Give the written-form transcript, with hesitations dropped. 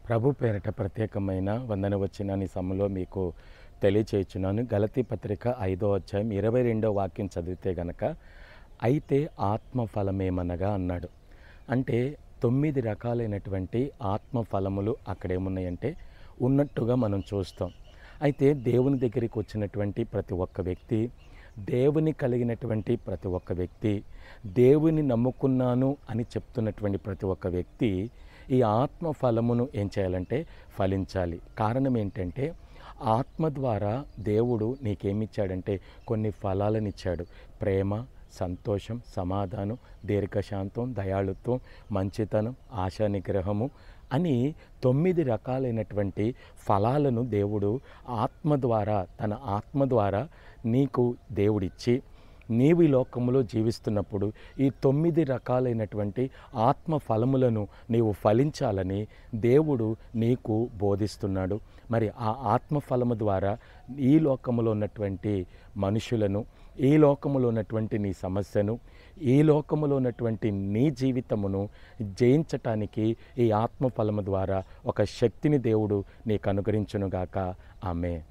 ప్రభు పేరిట ప్రత్యేకమైన వందనవచనాన్ని సమలో మీకు తెలియచేయుచున్నాను. గలతీ పత్రిక 5వ అధ్యాయం 22వ వాక్యం చదివితే గనక, అయితే ఆత్మ ఫలమేమనగా అన్నాడు. అంటే 9 రకాలైనటువంటి ఆత్మ ఫలములు అక్కడేమున్నాయంటే ఉన్నట్టుగా మనం చూస్తాం. అయితే దేవుని దగ్గరికి వచ్చినటువంటి ప్రతి ఒక్క వ్యక్తి, దేవుని కలిగినటువంటి ప్రతి ఒక్క వ్యక్తి, దేవుని నమ్ముకున్నాను అని చెప్తున్నటువంటి ప్రతి ఒక్క వ్యక్తి ఈ ఆత్మ ఫలమును ఏం చేయాలంటే ఫలించాలి. కారణం ఏంటంటే ఆత్మ ద్వారా దేవుడు నీకేమిచ్చాడంటే కొన్ని ఫలాలను ఇచ్చాడు. ప్రేమ, సంతోషం, సమాధానం, దీర్ఘశాంతం, దయాళుత్వం, మంచితనం, ఆశా నిగ్రహము అని 9 రకాలైనటువంటి ఫలాలను దేవుడు తన ఆత్మ ద్వారా నీకు దేవుడిచ్చి, నీవు ఈ లోకంలో జీవిస్తున్నప్పుడు ఈ 9 రకాలైనటువంటి ఆత్మ ఫలములను నీవు ఫలించాలని దేవుడు నీకు బోధిస్తున్నాడు. మరి ఆ ఆత్మ ఫలము ద్వారా ఈ లోకములో ఉన్నటువంటి మనుషులను, ఈ లోకములో ఉన్నటువంటి నీ సమస్యను, ఈ లోకములో ఉన్నటువంటి నీ జీవితమును జయించటానికి ఈ ఆత్మ ఫలము ద్వారా ఒక శక్తిని దేవుడు నీకు అనుగ్రహించునుగాక. ఆమేన్.